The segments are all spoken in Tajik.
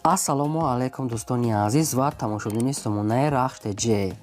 ассалому алайкум дӯстони азиз ва тамошобини сомонаи RAHSH TJ.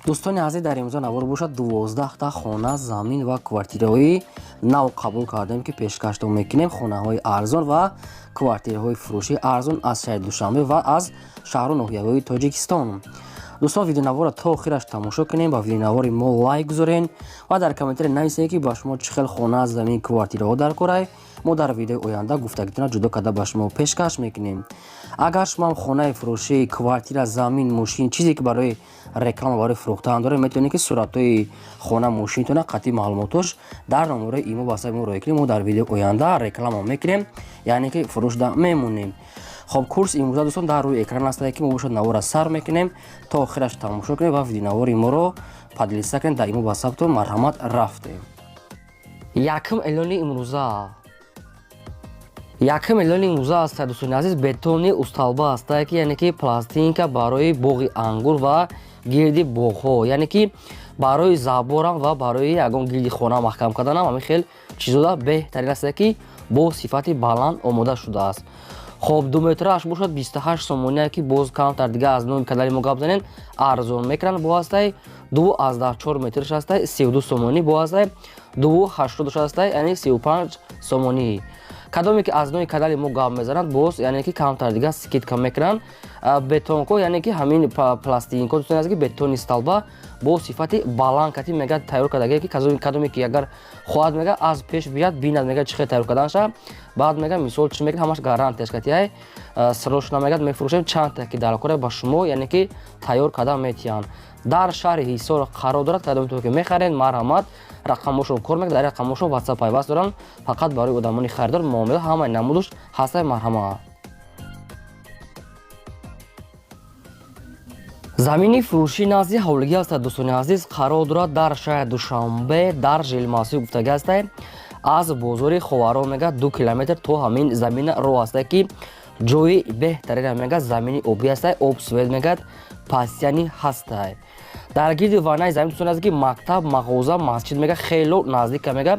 дӯстони азиз, дар имрӯза навор бошад 12 хона, замин ва квартираҳои нав қабул кардем ки пешкашдо мекунем. Хонаҳои арзон ва квартираҳои фурӯши арзон аз шаҳри Душанбе ва аз Шахру Нохияхои Тоҷикистон. дӯстон, видеонавора то охираш тамошо кунем, ба видеонавори мо лайк гузорен ва дар комментари нависед ки ба шумо чӣ хел хона, замин, квартираҳо дар корай. мо дар видеои оянда гуфтагитона ҷудо карда ба шумо пешкаш мекунем. агар шумо хонаи фурӯшӣ, квартира, замин, мошин, чизе ки барои реклама, барои фурӯхтан доред, метавонед ки суратҳои хона, мошинтона, қатъи маълумотош дар номерои имо ба сайти мо роя кунед. мо дар видеои оянда реклама мекунем, яъне ки фурӯшда мемонем. хоб, курс имрӯза дӯстон дар рӯи экран ҳастад ки мо бошад навора сар мекунем. то охираш тамошо кунед ва видеонавори моро падлиста кунед. Дар имо ба сабтон марҳамат рафтем. Якм эълони имрӯза аст дӯстони азиз, бетони усталба аст ки яъне ки пластинка барои боғи ангур ва гирди боғҳо, яъне ки барои заборам ва барои ягон гирди хона маҳкам карданам ҳамин хел чизода беҳтарин аст ки бо сифати баланд омода шудааст. хоб, 2 метраш бошад 28 сомония ки боз камтар дига аз номи канали мо гап занем арзон мекунанд. бо ҳастай 2,4 метрш ҳастай 32 сомонӣ, бо ҳастай 2,80 ҳастай яъне 35 сомонӣ. кадоме ки аз номи канали мо гап мезананд боз яъне ки камтар дига скидка мекунанд. бетонко яъне ки ҳамин пластинко дӯстон аст ки бетони сталба бо сифати баланд кати мега тайёр кардагие ки кадоме ки агар хоҳад мега аз пеш бияд бинад мега чӣ хел тайёр карданша, баъд мега мисол чӣ мекунад ҳамаш гарантияш кати ай срочно мегад мефурӯшем чанд ки дар кора ба шумо яъне ки тайёр карда метиҳанд. дар шаҳри ҳисор қарор дорад. кадометон ки мехаред марҳамат рақамошон кор мекунад. дар рақамошон ватсап пайваст доранд фақат барои одамони харидор муомила ҳамаи намудуш ҳастай марҳамат. замини фурӯшӣ назди ҳавлигӣ ҳастад дӯстони азиз, қарор дорад дар шаҳри Душанбе дар жилмасӣ гуфтагӣ ҳастай. аз бозори ховаро мега 2 километр то ҳамин замина роҳ ҳастай ки ҷои беҳтарина мега замини обӣ ҳастай, обсвет мегад пастяни ҳастай. дар гирди вайнаи замин дӯстон аст ки мактаб, мағоза, масҷид мега хело наздика мега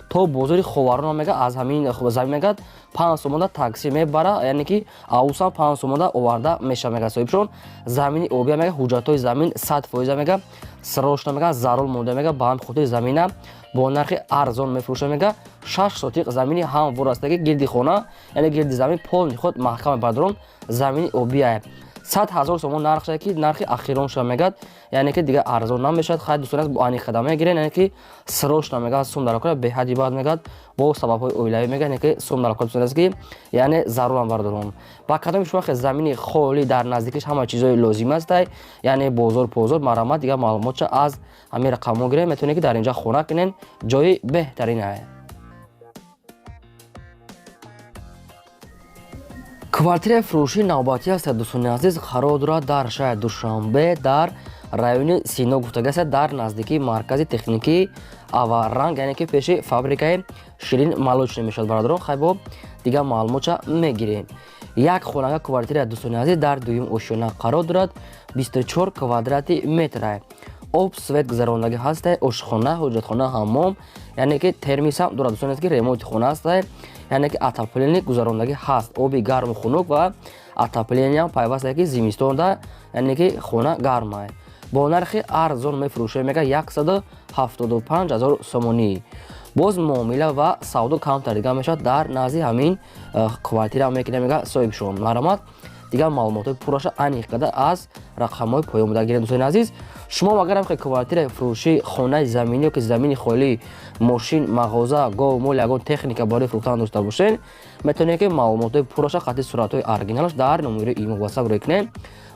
то бозори ховарона мега аз ҳамин замин мегад 5 сомода такси мебара, яъне ки авусан 5 сомода оварда меша мега соҳибшон. замини обия мега ҳуҷҷатҳои замин 100% мега срочно мега зарул монда мега ба ҳамин хотири замина бо нархи арзон мефурӯша мега 6 сотиқ замини ҳамвор аст ки гирди хона яъне гирди замин полни худ маҳкам бардорон замини обия 100,000 сомон нарх шуда ки нархи ахирон шуда мегад, яъне ки дига арзон намешавад. хай дӯстон аст бо аниқада мегирен, яъне ки срочно мегад сум дар кора беҳади бад мегад бо сабабҳои оилавӣ мега, яъне ки сум дар кора дӯстон аст ки яъне зарурам бардорон. ба кадоми шумо хе замини холӣ дар наздикиш ҳама чизои лозим астай, яъне бозор позор марҳамат дига маълумотша аз ҳамин рақамҳо гирем, метавонед ки дар инҷа хона кунен, ҷои беҳтаринае. квартираи фурӯшии навбатӣ ҳастад дӯстони азиз, қарор дорад дар шаҳри Душанбе дар райони Сино гуфтагӣ ҳастад дар наздикии маркази техникии аваранг, яъне ки пеши фабрикаи ширин молочный мешавад бародарон. хай бо дига маълумотша мегирем. як хонага квартираи дӯстони азиз дар дуюм ошёна қарор дорад 24 квадрати метрае. об свет гузарондагӣ ҳастай, ошхона, ҳоҷатхона, ҳаммом, яъне ки термис ҳам дорад дӯстони аст ки ремонти хона ҳастай, яъне ки отопление гузарондагӣ ҳаст. оби гарму хунук ва отоплениям пайваст ки зимистонда яъне ки хона гармае. бо нархи арзон мефурӯшем мега 175,000 сомонӣ. боз муомила ва савдо камтар дига мешавад дар назди ҳамин квартира мекунем мега соҳибшон марҳамат дига маълумотҳои пурраша аниқ карда аз рақамҳои поёмода гирем. дӯстони азиз, шумо агар ҳам квартираи фурӯшӣ, хонаи заминӣ ё ки замини холӣ, мошин, мағоза, гов, мол ягон техника барои фурӯхтан дошта бошед, метавонед ки маълумотҳои пурраша қатъи суратҳои оригиналаш дар номерои имо ватсап роя кунем.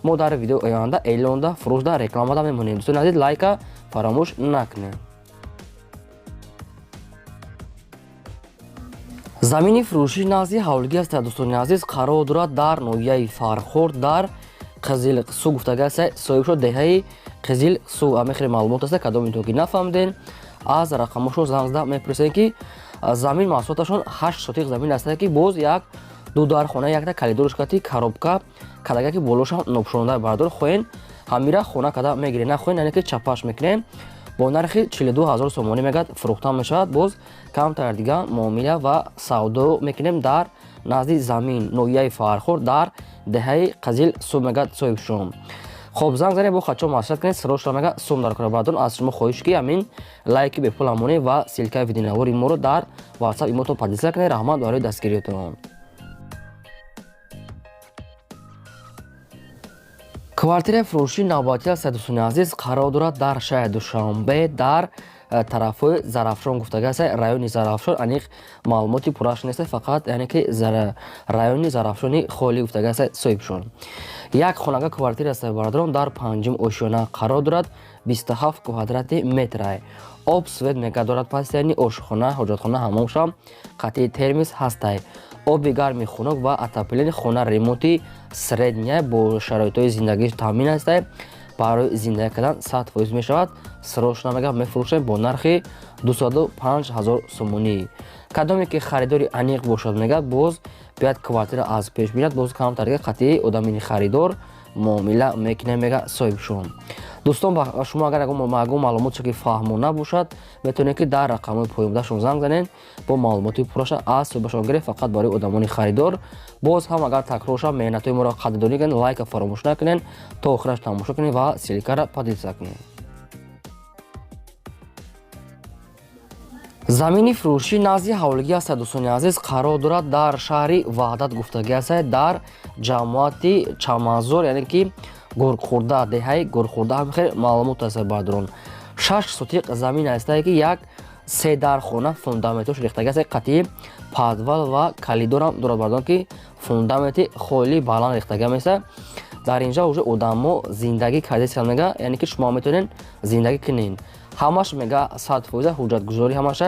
мо дар видеои оянда эълонда фурӯшда рекламада мемонем. дӯстони азиз, лайка фаромӯш накунед. замини фурӯшӣ назди ҳавлигӣ ҳастад дӯстони азиз, қарор дорад дар ноҳияи Фархор дар Қизилсу гуфтагӣ ҳастай, соҳибшо деҳаи Қизилсу. амехеле маълумот аста кадометон ки нафаҳмиден аз рақамошон занг зада мепурсед ки замин маҳсулоташон 8 сотиқ замин аста ки боз як дудархона, якта калидорш кати коробка кадага ки болошам нобшонда бардор хоҳен ҳамира хона када мегирем, нахоҳен яъне ки чапаш мекунем. бо нархи 42,000 сомонӣ мегад фурӯхтан мешавад. боз камтар дига муомила ва савдо мекунем дар назди замин ноҳияи фархур дар деҳаи қазил суб мегӯяд соҳибшум. خب زنگ زنید با خودشون مشورت کنید سروش را مگه سوم در کار بردون از شما خواهش کی همین لایک به پول امونه و سیلکای ویدیو نواری ما رو در واتساپ ایمو تو پادیسا کنید رحمت برای دستگیریتون. کвартира фурӯши навбатия садусуни азиз қарор дорад дар шаҳри Душанбе дар тарафҳои Зарафшон гуфтагааст. райони Зарафшон аниқ маълумоти пурраш нест, фақат яъне ки райони Зарафшони холӣ гуфтагааст соҳибшон. як хонага квартира сабардорон дар панҷум ошёна қарор дорад 27 квадрати метр. об свет мега дорад пас яъни ошхона, ҳоҷатхона, ҳаммом, қатъи термис ҳастай. оби гарми хунок ва отоплени хона ремонти средня бо шароитҳои зиндагӣ таъмин аст. барои зиндаги кардан 100% мешавад. срочнамага мефурӯшем бо нархи 205 000 сомонӣ. кадоме ки харидори аниқ бошад мегӯяд боз биёяд квартира аз пеш бинад, боз камтарга қатъи одамини харидор муомила мекунем мега соҳибшон. дӯстон ба шумо агар магум маълумоте ки фаҳмо набошад метавонед ки дар рақамҳои поёмдашон занг занед бо маълумоти пурраша аз суҳбашон гирифт фақат барои одамони харидор. боз ҳам агар такрорша меҳнатҳои моро қадрдонӣ кунед, лайка фаромӯш накунед, то охираш тамошо кунед ва силкара подписа кунед. замини фурӯшӣ назди ҳавлигии аст дӯстони азиз қарор дорад дар шаҳри ваҳдат гуфтагӣ аст дар ҷамоати чамазор яъне ки гурхӯрда деҳаи гурхӯрда ҳамихел маълумот аст бардорон 6 сотиқ замин аст ки як се дар хона фундаментош рехтагӣ аст, қатъи падвал ва калидорам дорад бардорон ки фундаменти холӣ баланд рехтагӣ аст. дар инҷа уже одамо зиндагӣ кардесиам мега яъне ки шумо метавонед зиндагӣ кунед. ҳамаш мега 100% ҳуҷҷатгузорӣ ҳамаша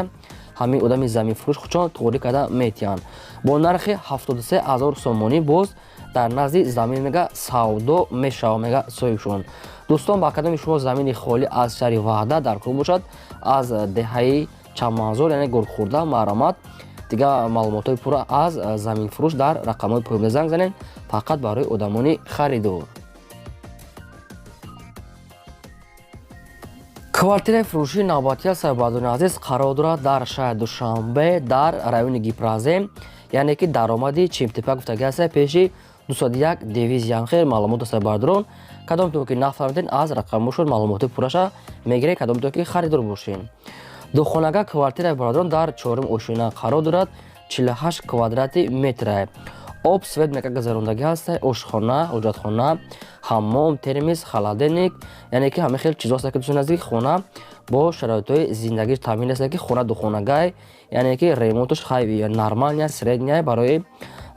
ҳамин одами заминфурӯш худшон торӣ карда метиҳанд. бо нархи 73 000 сомонӣ боз дар назди замин мега савдо мешава мега соҳибшон. дӯстон ба кадоми шумо замини холӣ аз шаҳри ваҳда дар кор бошад, аз деҳаи чамазор яъне гурхӯрда маҳрамат дига маълумотҳои пурра аз заминфурӯш дар рақамҳои поёмда занг занед фақат барои одамони харидор. квартираи фурӯшии навбатия сабардорни азиз қарор дорад дар шаҳри Душанбе дар райони Гипразем яъне ки даромади Чимтепа гуфтагӣ аст. пеши 201 дивизиян хел маълумот аст бардорон. кадомтон ки нафаҳмидед аз рақамошон маълумоти пурраша мегиред, кадомтон ки харидор бошед. духонага квартираи бардорон дар 4-ум ошина қарор дорад 48 квадрати метр. об свет мега гузарондагӣ аст, ошхона, ҳоҷатхона, ҳаммом, термис, холодильник яъне ки ҳама хел чизо аст ки дӯстони азиз хона бо шароитҳои зиндагӣ таъмин аст ки хона духонагай яъне ки ремонташ хайби нормалния средния барои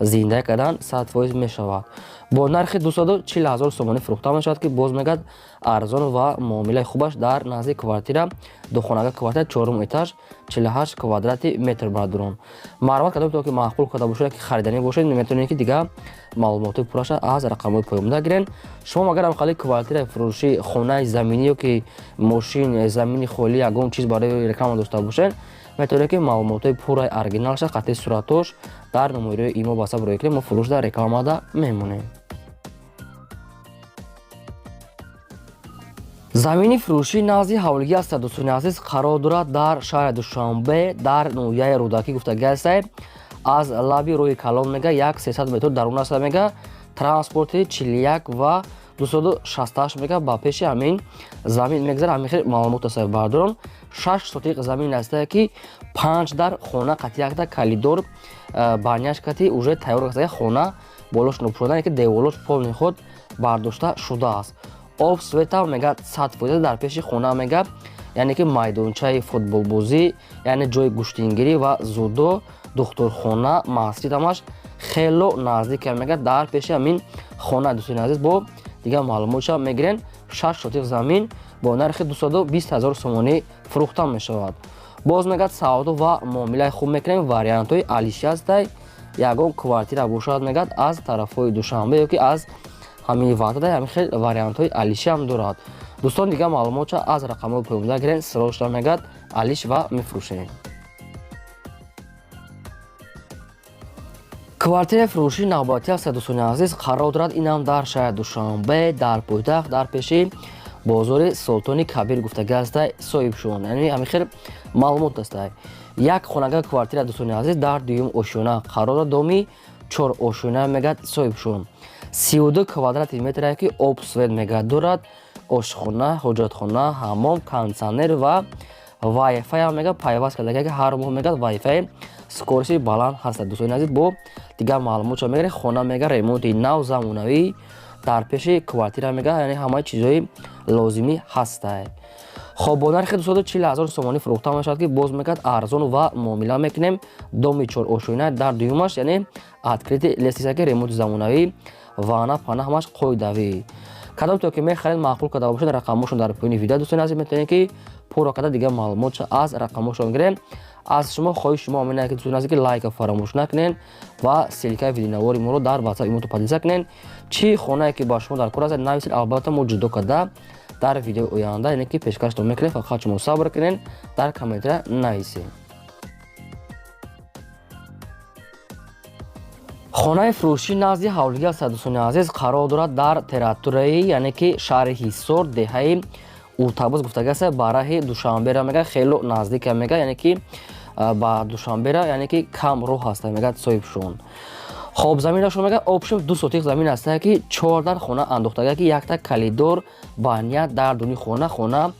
зиндаги кардан 100% мешавад. бо нархи 240 000 сомонӣ фурӯхта мешавад ки боз мегӯяд арзон ва муомилаи хубаш дар назди квартира духонага квартира 4-ум этаж 48 квадрати метр бардорон. маърифат кадом то ки маъқул карда бошад ки хариданӣ бошед метавонед ки дига маълумоти пурраша аз рақамҳои поёмда гирен. шумо агар амқали квартираи фурӯшӣ хонаи заминӣ ё ки мошин замини холӣ ягон чиз барои реклама дошта бошед метавонед ки маълумотҳои пурраи оригиналша қатъи суратош дар номерои имо ба ҳисаб роӣ кунед, мо фурӯшда рекламада мемонем. замини фурӯшии назди ҳавлигии аст дӯстони азиз қарор дорад дар шаҳри Душанбе дар ноҳияи рӯдакӣ гуфтагӣ аст. аз лаби рӯи калон мега як 300 метр дарун аст мега транспорти 41 ва 268 мега ба пеши ҳамин замин мегзарад. ҳамин хел маълумот аст бардорон 6 сотиқ замин аст ки 5 дар хона қатъи якта калидор баняш қатъи уже тайёр аст. хона болош нӯбшуда ки деволош полни худ бардошта шудааст. об света мега 100% дар пеши хона мега яъне ки майдончаи футболбозӣ яъне ҷои гӯштингирӣ ва зудо духтурхона масҷид ҳамаш хело наздик мега дар пеши ҳамин хона дӯстони азиз бо дига маълумотша мегирен 6 сотиқ замин бо нархи 220 000 сомонӣ фурӯхта мешавад. боз мегӯяд савдо ва муомилаи хуб мекунем. вариантҳои алиши астай ягон квартира бошад мегӯяд аз тарафҳои Душанбе ё ки аз ҳамин ваъда ҳамин хел вариантҳои алишиам дорад. дӯстон дига маълумотша аз рақамҳои поёмда гирен, срочна мегӯяд алиш ва мефурӯшем. квартираи фурӯшии навбатия аст дӯстони азиз қарор дорад инам дар шаҳри Душанбе дар пойтахт дар пеши бозори Султони Кабир гуфтагӣ аст соҳибшон. яъне ҳамин хел маълумот аст. як хонага квартира дӯстони азиз дар 2-ум ошёна қарор дорад. доми 4 ошуна мегад соҳибшон. 32 квадрати метр ки об свет мегад дорад. ошхона, ҳоҷатхона, ҳаммом, кондитсионер ва Wi-Fi мегад пайваст карда ки ҳар моҳ мегад Wi-Fi скорости баланд ҳаст. дӯстони азиз, бо дигар маълумотро мегирем. хона мегад ремонти нав замонавӣ дар пеши квартира мегад, яъне ҳамаи чизҳои лозимӣ ҳастад. хоб бо нархи 240,000 сомонӣ фурӯхта мешавад ки боз мегад арзон ва муомила мекунем. доми 4 ошуина дар дуюмаш, яъне открити лестисаки ремонти замонавӣ вана пана ҳамаш қоидавӣ. кадомто ки мехаред маъқул карда бошад рақамошон дар поини видео дӯстони азиз метавонед ки пурра карда дигар маълумотро аз рақамошон гирем. аз шумо хоҳиш шумо амина ки дӯстони азиз ки лайка фаромӯш накунед ва селикаи видеонавори моро дар WhatsApp имото подписа кунед. чӣ хонае ки ба шумо дар кор аст нависед, албатта мо ҷудо карда дар видеои оянда яъне ки пешкаштон мекунем. фақат шумо сабр кунед, дар комментра нависед. хонаи фурӯшӣ назди ҳавлиги аст дӯстони азиз, қарор дорад дар территорияи яъне ки шаҳри ҳисор, деҳаи утабус гуфтага аст, ба раҳи Душанбера мегад, хело наздика мегад, яъне ки ба Душанбера яъне ки кам роҳ аст мегад соҳибшон. хоб заминашон мегад обшим 2 сотиқ замин аст ки 4 дар хона андохтага ки якта калидор баня дар дуни хона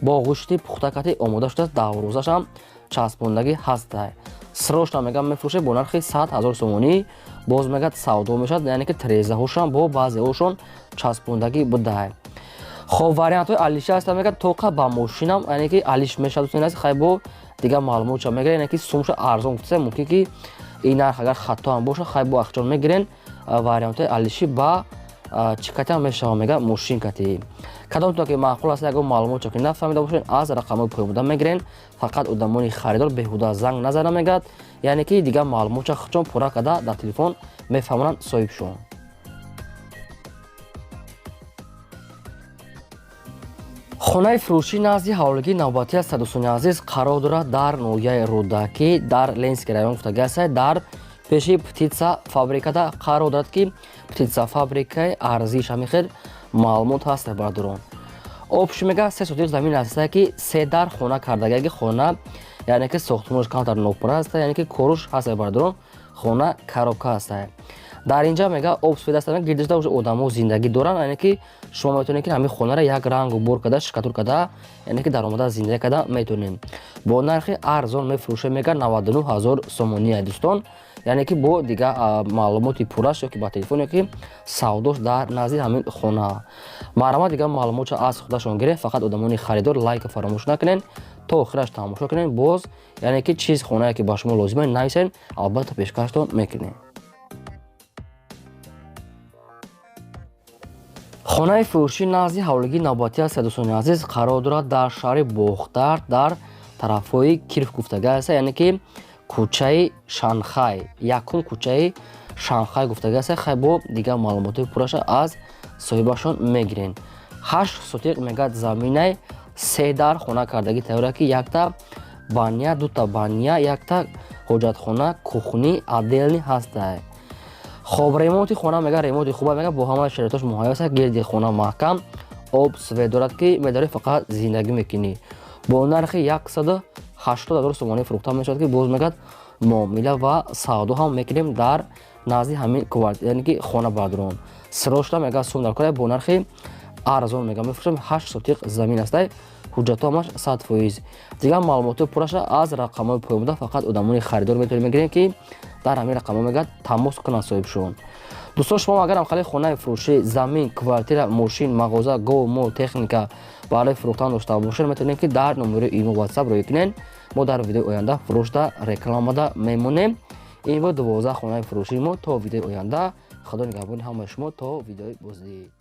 бо ғӯшти пухтакати омода шудааст. даврӯзашам часпондагӣ ҳастад. срочно мегад мефурӯшед бо нархи 100,000 сомонӣ. боз мегад савдо мешавад, яъне ки трезаҳошам бо баъзеҳошон часпондагӣ будааст. хоб вариантҳои алиши аст мегад тоқа ба мошинам, яъне ки алиш мешавад. хай бо дигар маълумотша мегиред, яъне ки сумша арзон гуфтаст, мумкин ки ин нарх агар хато ҳам боша хай бо ахчон мегирен. вариантҳои алиши ба чӣ катам мешавад мегад мошинкати. кадомто ки маъқул аст ягон маълумотро ки нафаҳмида бошед аз рақамҳои поёбуда мегирен. фақат одамони харидор беҳуда занг назана мегад, яъне ки дигар маълумотро худшон пурра карда дар телефон мефаҳмонанд соҳибшон. хонаи фурӯшӣ назди ҳавлигии навбатӣ аст дӯстони азиз, қарор дорад дар ноҳияи рӯдакӣ дар Ленский район гуфтага аст, дар пеши птитса фабрикада қарор дорад ки птитса фабрикаи арзиша мехед маълумот ҳаст бардорон. обши мега 3 сотиқ замин аст ки 3 дар хона кардагаги хона, яъне ки сохтмонаш камтар нопура аст, яъне ки коруш ҳаст бардорон. хона коробка аст. дар инҷа мега об сфед аст, гирдишда уже одамо зиндагӣ доранд, яъне ки шумо метавонед ки ҳамин хонара як рангу бор карда шикатур карда, яъне ки даромада зиндагӣ карда метавонем. бо нархи арзон мефурӯшем мега 99,000 сомонӣ дӯстон, яъне ки бо дигар маълумоти пурраш ё ки ба телефон ё ки савдош дар назди ҳамин хона. марҳамат дигар маълумотро аз худашон гиред. фақат одамони харидор лайка фаромӯш накунед, то охираш тамошо кунед. боз яъне ки чиз хонае ки ба шумо лозима нависед, албатта пешкаштон мекунед. хонаи фурӯшӣ назди ҳавлигии навбатӣ аст дӯстони азиз, қарор дорад дар шаҳри бохтар дар тарафҳои кирф гуфтага аст, яъне ки кӯчаи Шанхай, якум кӯчаи Шанхай гуфтага аст. хай бо дигар маълумоти пурраша аз соҳибашон мегирен. 8 сотиқ мегад заминай 3 дар хона кардаги тайёра ки якта баня, дута баня, якта ҳоҷатхона, кухни отделни ҳастад. хоб ремонти хона мега ремонти хуба мега бо ҳамаи шароитош муҳайё аст. гирди хона маҳкам, об свет дорад ки медорӣ фақат зиндагӣ мекунӣ. бо нархи 180,000 сомонӣ фурӯхта мешавад ки боз мегад муомила ва савдо ҳам мекунем дар назди ҳамин квартира, яъне ки хона бардорон. срочно мега сум дар кора бо нархи арзон мега мефурӯшем. 8 сотиқ замин аст, ҳуҷҷатҳо ҳамаш 100%. дигар маълумоти пурраша аз рақамҳои поёбуда фақат одамони харидор метавонем мегирем ки дар ҳамин рақамҳо мегад тамос кунанд соҳибшон. дӯстон шумо агарам хали хонаи фурӯшӣ замин, квартира, мошин, мағоза, гов, мол, техника барои фурӯхтан дошта бошед, метавонем ки дар номери имо WhatsApp роӣ кунед. мо дар видеои оянда фурӯшда рекламада мемонем. ин бо 12 хонаи фурӯшии мо. то видеои оянда. худо нигаҳбони ҳамаи шумо то видеои боздид.